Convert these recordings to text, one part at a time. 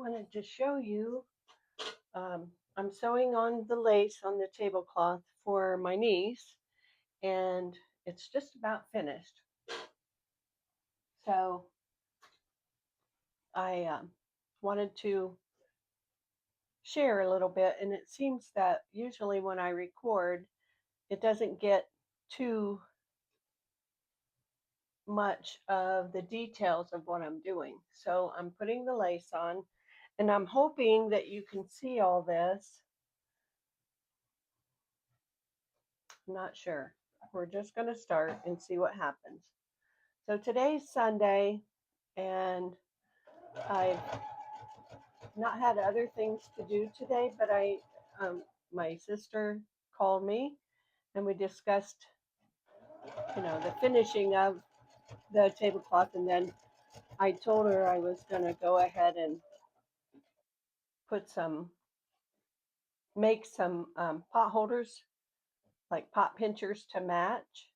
wanted to show you. I'm sewing on the lace on the tablecloth for my niece, and it's just about finished. So I wanted to share a little bit, and it seems that usually when I record, it doesn't get too much of the details of what I'm doing. So I'm putting the lace on, and I'm hoping that you can see all this. I'm not sure. We're just going to start and see what happens. So today's Sunday, and I've not had other things to do today, but my sister called me and we discussed, the finishing of the tablecloth, and then I told her I was going to go ahead and make some pot holders, like pot pinchers to match,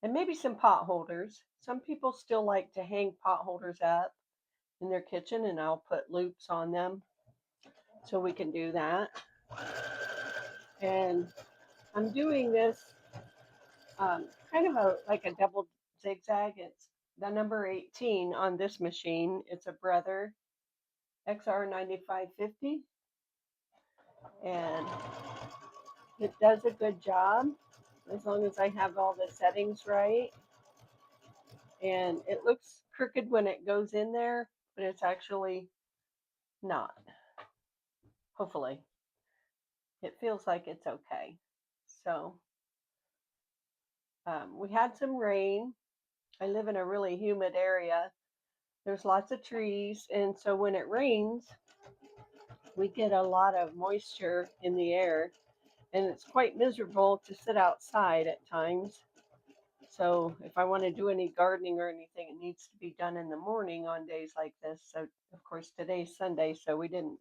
and maybe some pot holders. Some people still like to hang pot holders up in their kitchen, and I'll put loops on them so we can do that. And I'm doing this kind of like a double zigzag. It's the number 18 on this machine. It's a Brother XR9550, and it does a good job as long as I have all the settings right. And it looks crooked when it goes in there, but it's actually not. Hopefully. It feels like it's okay. So we had some rain. I live in a really humid area. There's lots of trees, and so when it rains, we get a lot of moisture in the air, and it's quite miserable to sit outside at times. So if I want to do any gardening or anything, it needs to be done in the morning on days like this. So of course today's Sunday, so we didn't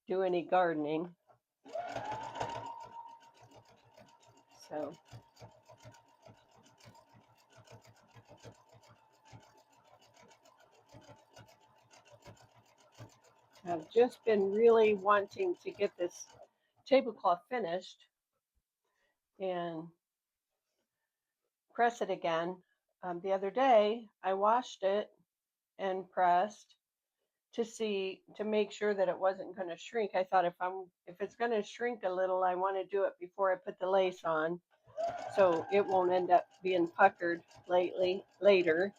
do any gardening. So I've just been really wanting to get this tablecloth finished and press it again. The other day I washed it and pressed to make sure that it wasn't going to shrink. I thought if it's going to shrink a little, I want to do it before I put the lace on, so it won't end up being puckered later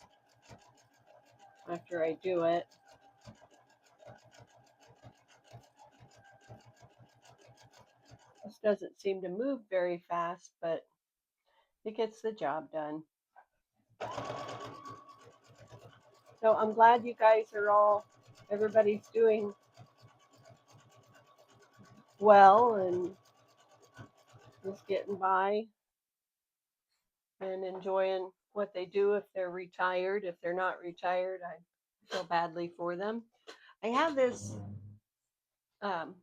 after I do it. This doesn't seem to move very fast, but it gets the job done. So I'm glad you guys everybody's doing well and just getting by and enjoying what they do. If they're retired, if they're not retired, I feel badly for them. I have this um,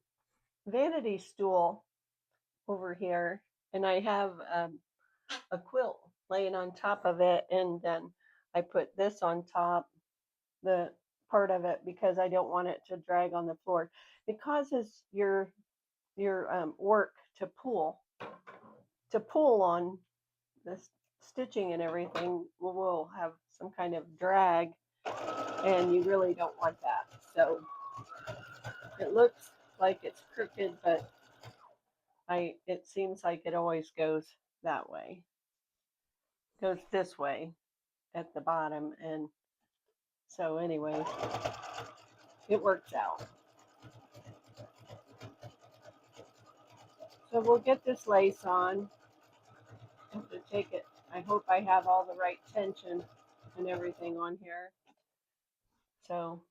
vanity stool over here, and I have a quilt laying on top of it, and then I put this on top, the part of it, because I don't want it to drag on the floor. It causes your work to pull on the stitching, and everything will have some kind of drag, and you really don't want that. So it looks like it's crooked, but it seems like it always goes that way. Goes this way at the bottom, and so anyway, it works out. So we'll get this lace on. I have to take it. I hope I have all the right tension and everything on here. So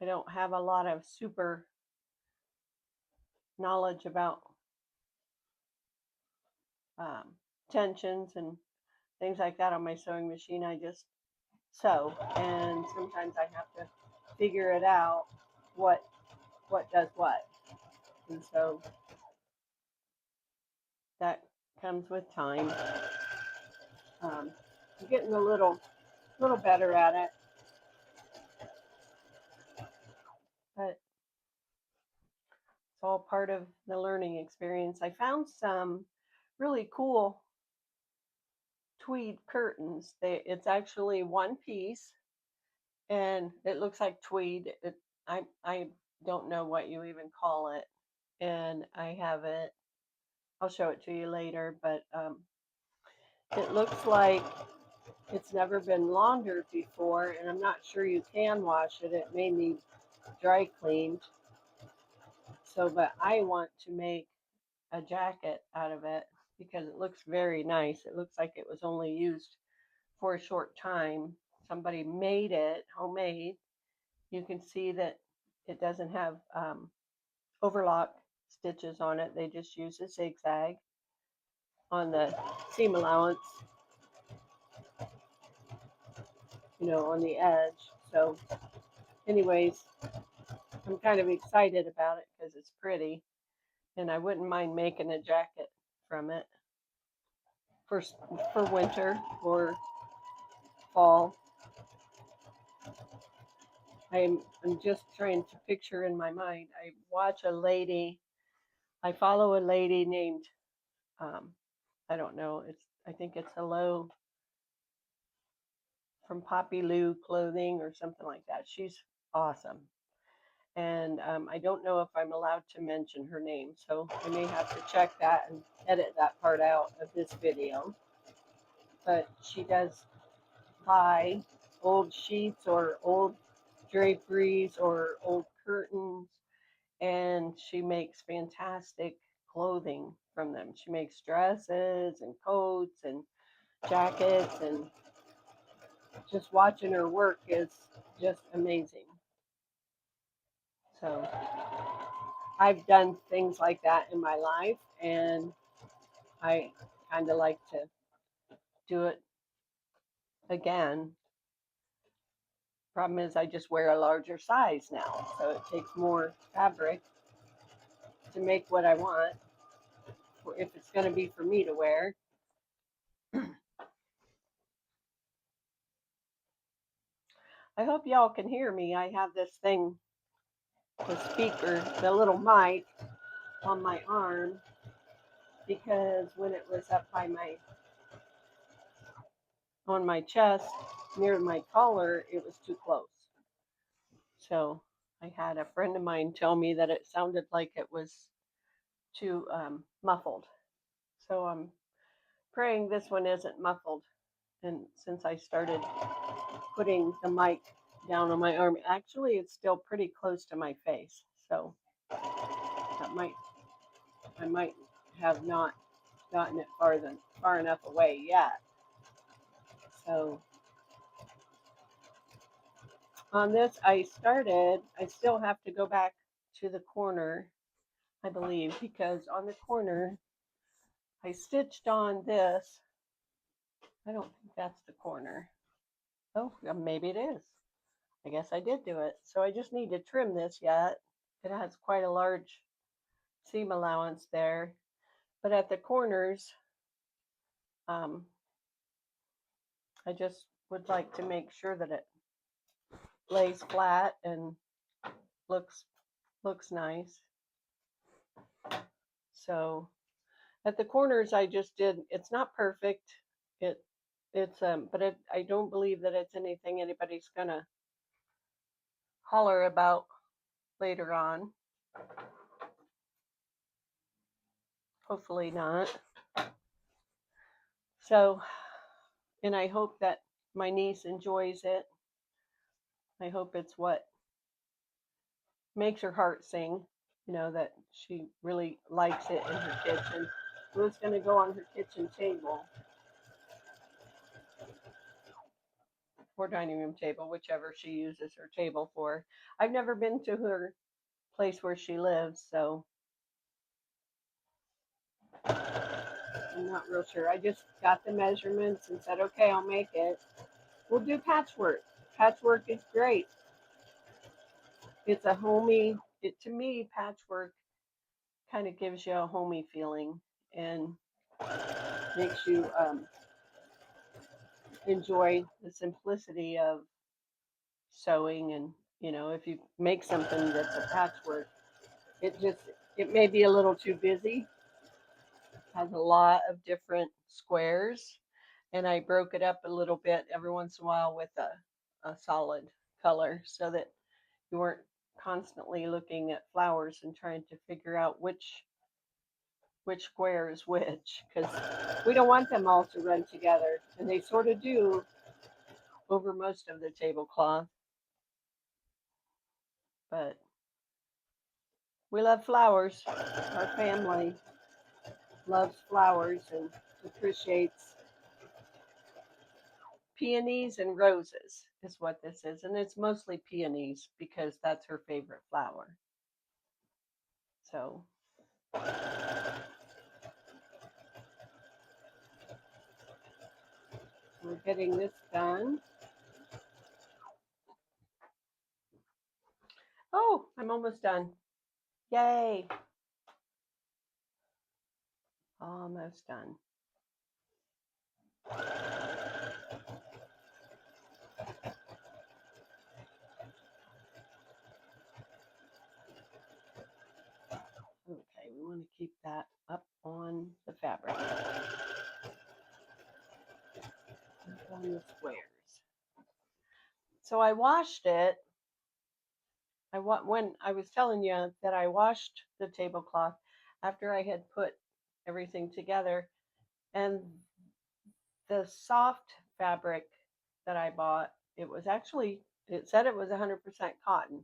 I don't have a lot of super knowledge about tensions and things like that on my sewing machine. I just sew, and sometimes I have to figure it out what does what, and so that comes with time. I'm getting a little better at it. It's all part of the learning experience. I found some really cool tweed curtains. It's actually one piece and it looks like tweed. I don't know what you even call it, and I have it. I'll show it to you later, but it looks like it's never been laundered before, and I'm not sure you can wash it. It may need dry cleaned. So, but I want to make a jacket out of it because it looks very nice. It looks like it was only used for a short time. Somebody made it homemade. You can see that it doesn't have overlock stitches on it. They just use a zigzag on the seam allowance, on the edge. So anyways, I'm kind of excited about it because it's pretty, and I wouldn't mind making a jacket from it for winter or fall. I'm just trying to picture in my mind. I follow a lady named, I don't know, I think it's Hello from Poppy Lou Clothing or something like that. She's awesome. And I don't know if I'm allowed to mention her name, so I may have to check that and edit that part out of this video. But she does buy old sheets or old draperies or old curtains, and she makes fantastic clothing from them. She makes dresses and coats and jackets, and just watching her work is just amazing. So I've done things like that in my life, and I kind of like to do it again. Problem is, I just wear a larger size now, so it takes more fabric to make what I want, if it's going to be for me to wear. I hope y'all can hear me. I have this thing, the speaker, the little mic on my arm, because when it was up by on my chest near my collar, it was too close. So I had a friend of mine tell me that it sounded like it was too muffled. So I'm praying this one isn't muffled. And since I started putting the mic down on my arm, actually it's still pretty close to my face. So I might have not gotten it far enough away yet. So on this, I still have to go back to the corner, I believe, because on the corner, I stitched on this. I don't think that's the corner. Oh, maybe it is. I guess I did do it. So I just need to trim this yet. It has quite a large seam allowance there. But at the corners, I just would like to make sure that it lays flat and looks nice. So at the corners, I just did. It's not perfect. But I don't believe that it's anything anybody's gonna holler about later on. Hopefully not. So, and I hope that my niece enjoys it. I hope it's what makes her heart sing, that she really likes it in her kitchen. So it's going to go on her kitchen table or dining room table, whichever she uses her table for. I've never been to her place where she lives, so I'm not real sure. I just got the measurements and said, okay, I'll make it. We'll do patchwork. Patchwork is great. It's a homey, to me, patchwork kind of gives you a homey feeling and makes you enjoy the simplicity of sewing. And if you make something that's a patchwork, it just It may be a little too busy, has a lot of different squares, and I broke it up a little bit every once in a while with a solid color so that you weren't constantly looking at flowers and trying to figure out which square is which, because we don't want them all to run together, and they sort of do over most of the tablecloth. But we love flowers. Our family loves flowers and appreciates peonies and roses is what this is, and it's mostly peonies because that's her favorite flower. So we're getting this done. Oh, I'm almost done. Yay! Almost done. Okay, we want to keep that up on the fabric, on the squares. So I washed it. When I was telling you that I washed the tablecloth after I had put everything together, and the soft fabric that I bought, it said it was 100% cotton,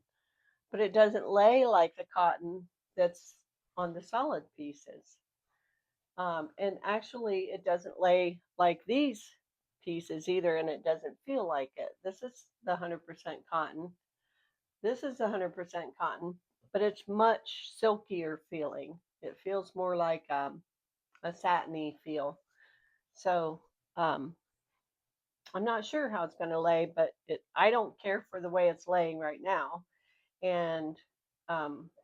but it doesn't lay like the cotton that's on the solid pieces. And actually, it doesn't lay like these pieces either, and it doesn't feel like it. This is the 100% cotton. This is 100% cotton, but it's much silkier feeling. It feels more like a satiny feel. So I'm not sure how it's going to lay, but I don't care for the way it's laying right now. And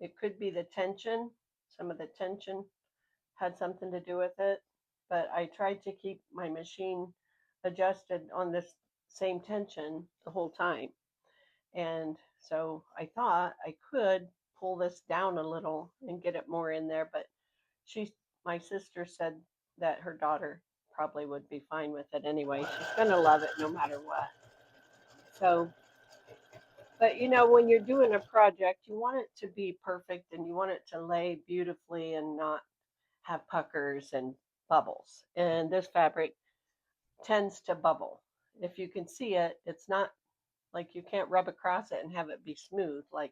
it could be the tension. Some of the tension had something to do with it. But I tried to keep my machine adjusted on this same tension the whole time. And so I thought I could pull this down a little and get it more in there. But my sister said that her daughter probably would be fine with it anyway. She's going to love it no matter what. So, but when you're doing a project, you want it to be perfect and you want it to lay beautifully and not have puckers and bubbles. And this fabric tends to bubble. If you can see it, it's not like you can't rub across it and have it be smooth like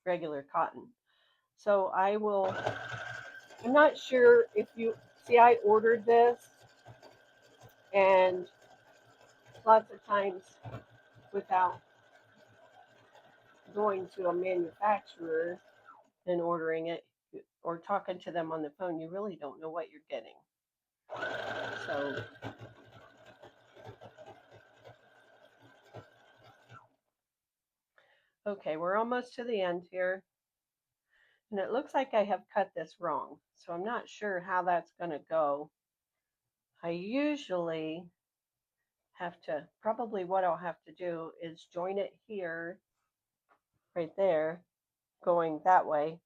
regular cotton. So I'm not sure if you see, I ordered this, and lots of times without going to a manufacturer and ordering it or talking to them on the phone, you really don't know what you're getting. So, okay, we're almost to the end here. And it looks like I have cut this wrong. So I'm not sure how that's going to go. I usually probably what I'll have to do is join it here, right there, going that way,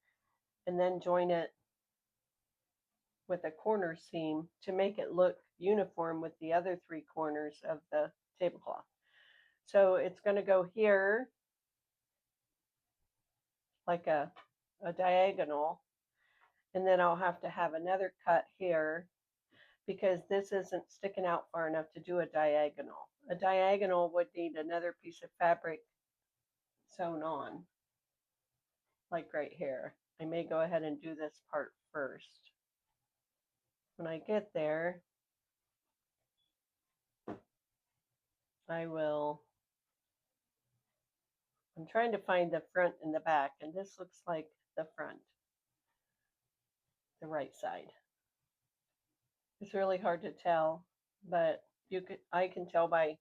and then join it with a corner seam to make it look uniform with the other three corners of the tablecloth. So it's going to go here like a diagonal, and then I'll have to have another cut here because this isn't sticking out far enough to do a diagonal. A diagonal would need another piece of fabric sewn on, like right here. I may go ahead and do this part first. When I get there, I will, I'm trying to find the front and the back, and this looks like the front, the right side. It's really hard to tell, but I can tell by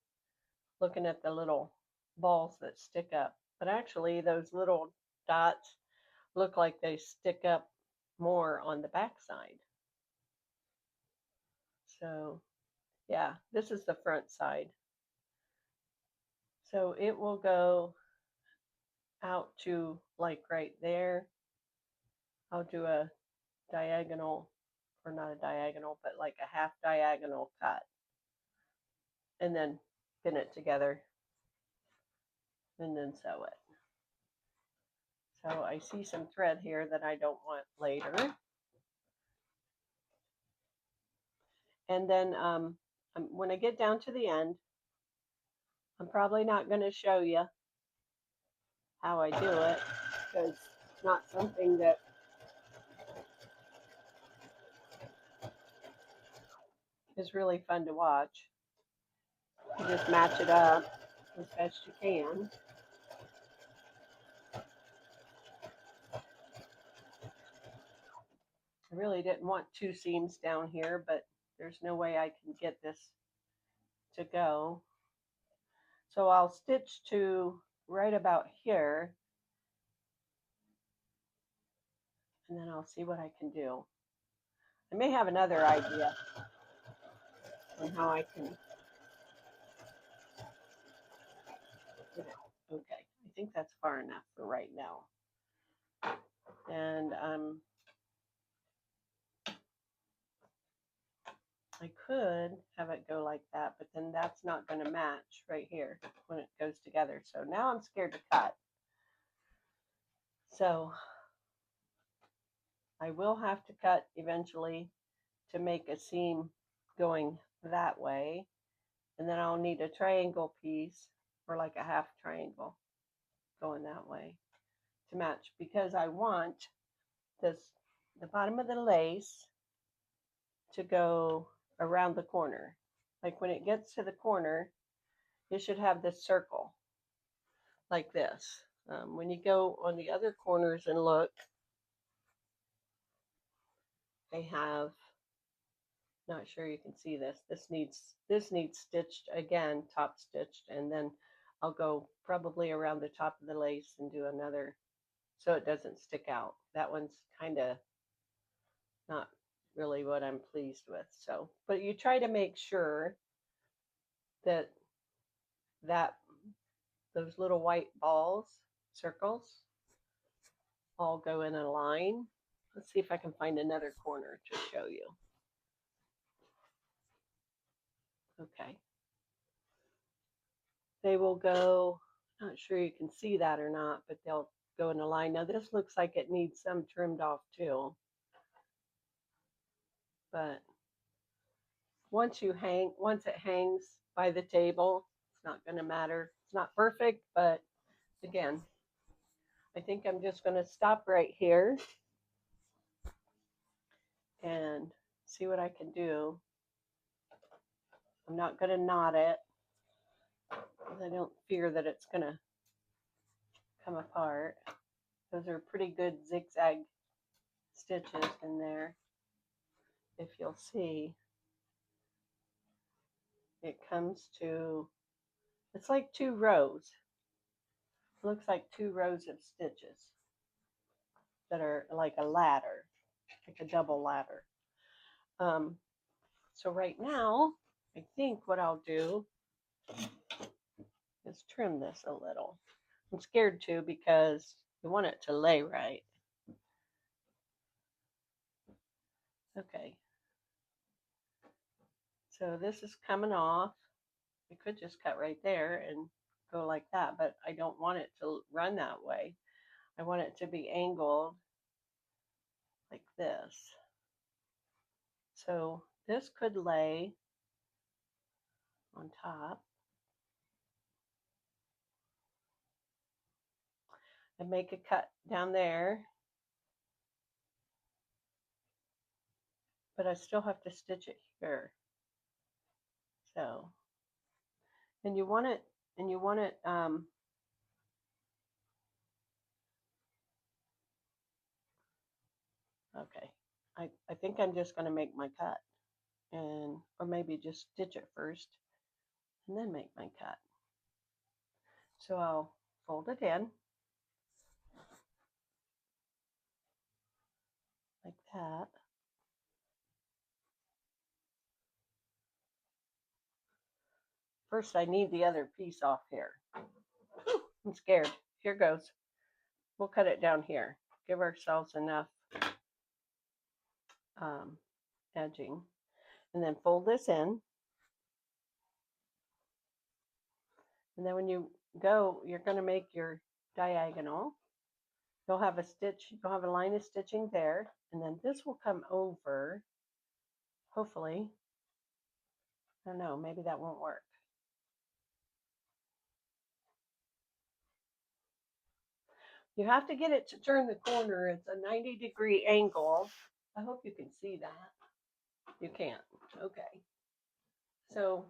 looking at the little balls that stick up. But actually, those little dots look like they stick up more on the back side. So, yeah, this is the front side. So it will go out to like right there. I'll do a diagonal, or not a diagonal, but like a half diagonal cut, and then pin it together and then sew it. So I see some thread here that I don't want later. And then when I get down to the end, I'm probably not going to show you how I do it because it's not something that is really fun to watch. You just match it up as best you can. I really didn't want two seams down here, but there's no way I can get this to go. So I'll stitch to right about here, and then I'll see what I can do. I may have another idea on how I can get it. Okay, I think that's far enough for right now. And I could have it go like that, but then that's not going to match right here when it goes together. So now I'm scared to cut. So I will have to cut eventually to make a seam going that way. And then I'll need a triangle piece or like a half triangle going that way to match, because I want the bottom of the lace to go around the corner. Like when it gets to the corner, you should have this circle like this. When you go on the other corners and look, they have, not sure you can see this. This needs stitched again, top stitched, and then I'll go probably around the top of the lace and do another so it doesn't stick out. That one's kind of not really what I'm pleased with. So, but you try to make sure that those little white balls, circles, all go in a line. Let's see if I can find another corner to show you. Okay. They will go, not sure you can see that or not, but they'll go in a line. Now this looks like it needs some trimmed off too. But once it hangs by the table, it's not going to matter. It's not perfect, but again, I think I'm just going to stop right here and see what I can do. I'm not going to knot it because I don't fear that it's going to come apart. Those are pretty good zigzag stitches in there. If you'll see, it comes to, it's like 2 rows. It looks like 2 rows of stitches that are like a ladder, like a double ladder. So right now, I think what I'll do is trim this a little. I'm scared to because you want it to lay right. Okay. So this is coming off. I could just cut right there and go like that, but I don't want it to run that way. I want it to be angled like this. So this could lay on top. And make a cut down there. But I still have to stitch it here. So, and you want it, okay. I think I'm just going to make my cut, and or maybe just stitch it first and then make my cut. So I'll fold it in like that. First, I need the other piece off here. I'm scared. Here goes. We'll cut it down here. Give ourselves enough edging. And then fold this in. And then when you go, you're going to make your diagonal. You'll have a stitch, you'll have a line of stitching there, and then this will come over, hopefully. I don't know, maybe that won't work. You have to get it to turn the corner. It's a 90-degree angle. I hope you can see that. You can't. Okay. So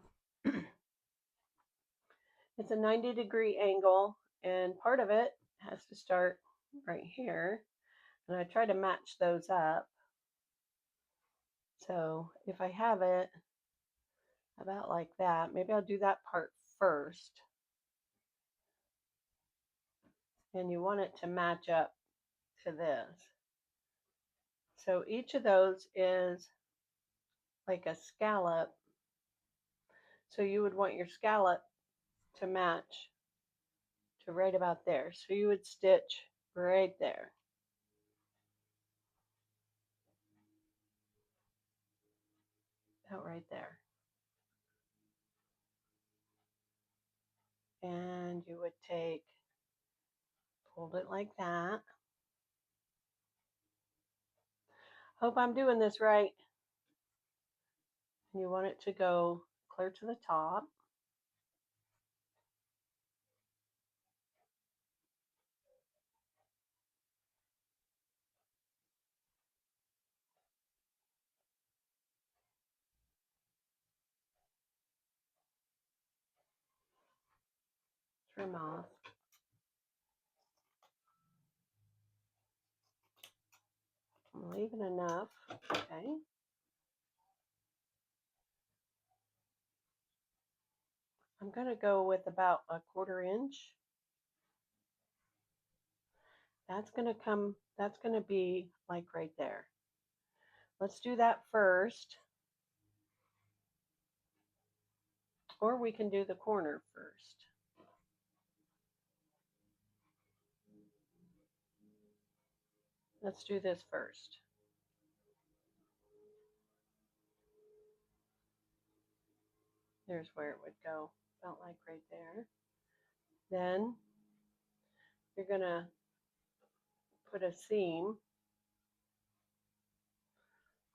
it's a 90-degree angle, and part of it has to start right here. And I try to match those up. So if I have it about like that, maybe I'll do that part first. And you want it to match up to this. So each of those is like a scallop. So you would want your scallop to match to right about there. So you would stitch right there. About right there. And you would take, hold it like that. Hope I'm doing this right. You want it to go clear to the top. Trim off. I'm leaving enough. Okay. I'm going to go with about a 1/4 inch. That's going to be like right there. Let's do that first. Or we can do the corner first. Let's do this first. There's where it would go, about like right there. Then you're going to put a seam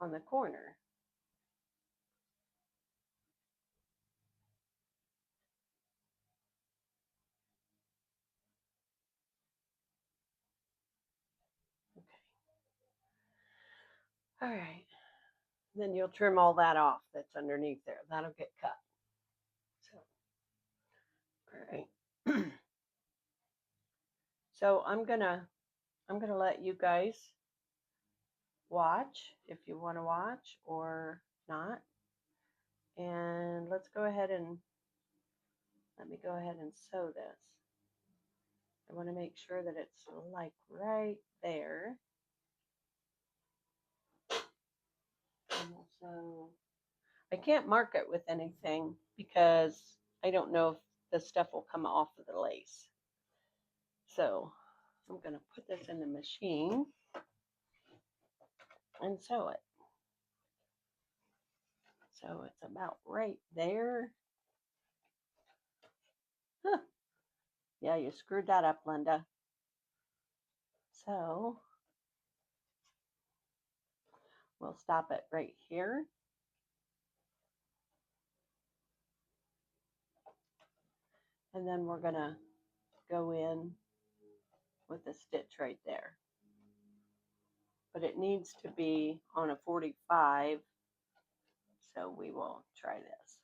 on the corner. Okay. All right. Then you'll trim all that off that's underneath there. That'll get cut. So, all right. So I'm gonna let you guys watch if you want to watch or not. And let's go ahead and let me go ahead and sew this. I want to make sure that it's like right there. And so I can't mark it with anything because I don't know if the stuff will come off of the lace. So I'm going to put this in the machine and sew it. So it's about right there. Huh. Yeah, you screwed that up, Linda. So we'll stop it right here. And then we're going to go in with a stitch right there. But it needs to be on a 45, so we will try this.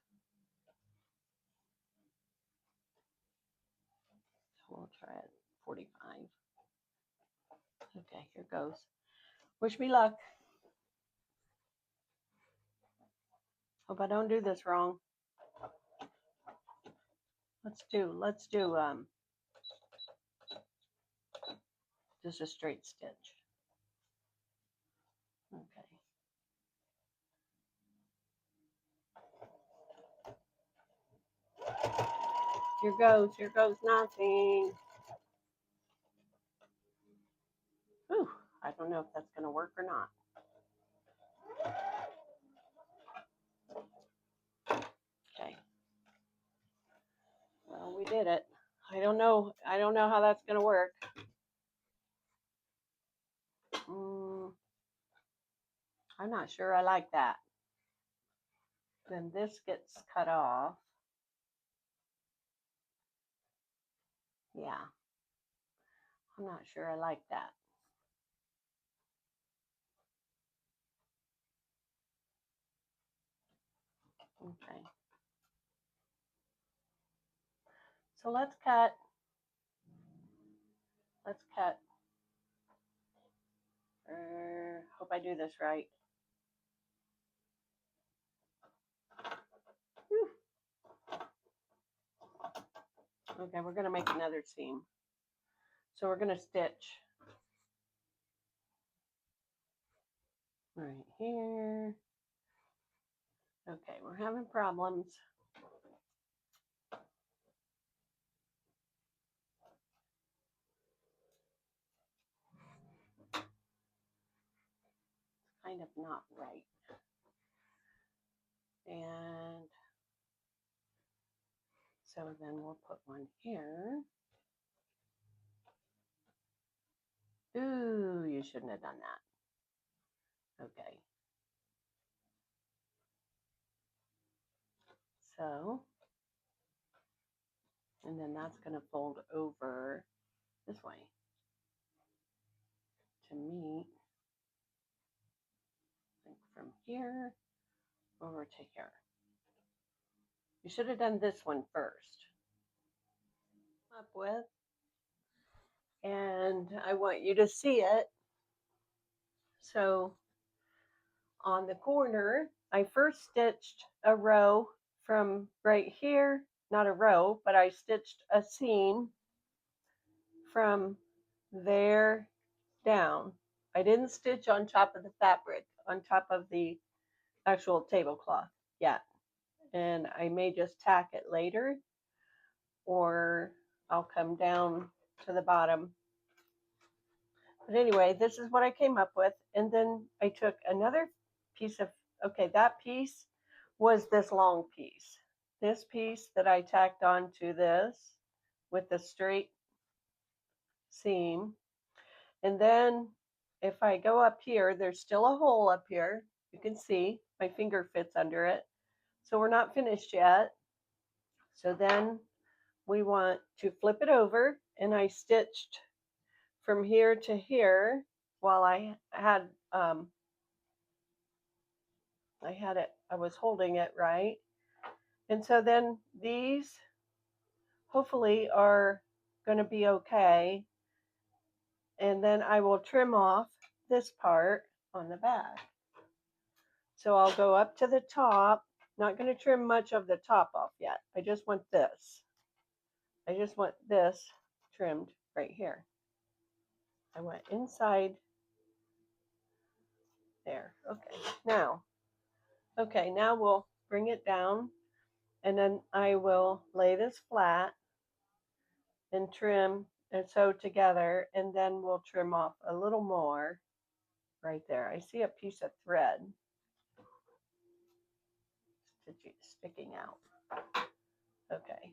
So we'll try it 45. Okay, here goes. Wish me luck. Hope I don't do this wrong. Let's do just a straight stitch. Okay. Here goes nothing. Whew, I don't know if that's going to work or not. did it. I don't know how that's going to work. I'm not sure I like that. Then this gets cut off. Yeah. I'm not sure I like that. Okay. So let's cut. Hope I do this right. Whew. Okay, we're going to make another seam. So we're going to stitch right here. Okay, we're having problems. It's kind of not right. And so then we'll put one here. Ooh, you shouldn't have done that. Okay. So, and then that's going to fold over this way to meet, like from here over to here. You should have done this one first. Up with, and I want you to see it. So on the corner, I first stitched a row from right here, not a row, but I stitched a seam from there down. I didn't stitch on top of the fabric, on top of the actual tablecloth yet. And I may just tack it later, or I'll come down to the bottom. But anyway, this is what I came up with. And then I took another piece of, okay, that piece was this long piece. This piece that I tacked onto this with the straight seam. And then if I go up here, there's still a hole up here. You can see my finger fits under it. So we're not finished yet. So then we want to flip it over, and I stitched from here to here while I was holding it right. And so then these hopefully are going to be okay. And then I will trim off this part on the back. So I'll go up to the top. Not going to trim much of the top off yet. I just want this. I just want this trimmed right here. I went inside there. Okay, now we'll bring it down, and then I will lay this flat and trim and sew together, and then we'll trim off a little more right there. I see a piece of thread sticking out. Okay.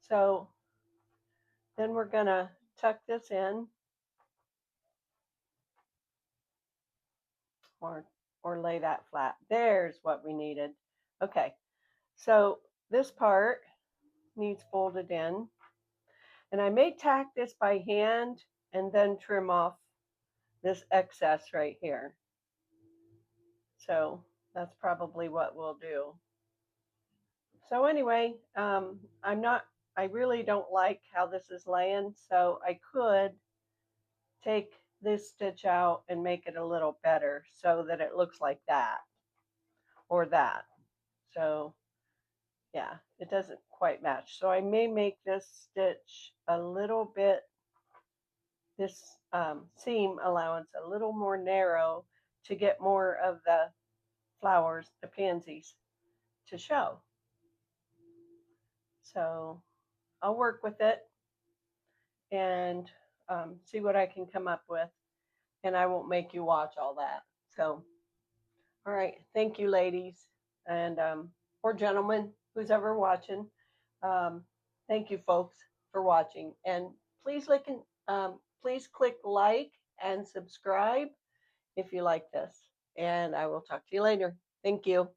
So then we're going to tuck this in, or lay that flat. There's what we needed. Okay. So this part needs folded in, and I may tack this by hand and then trim off this excess right here. So that's probably what we'll do. So anyway, I really don't like how this is laying, so I could take this stitch out and make it a little better so that it looks like that or that. So yeah, it doesn't quite match. So I may make this stitch a little bit, this seam allowance a little more narrow to get more of the flowers, the pansies, to show. So I'll work with it and see what I can come up with, and I won't make you watch all that. So, all right, thank you, ladies, and or gentlemen, who's ever watching. Um, thank you, folks, for watching. And please click like and subscribe if you like this. And I will talk to you later. Thank you.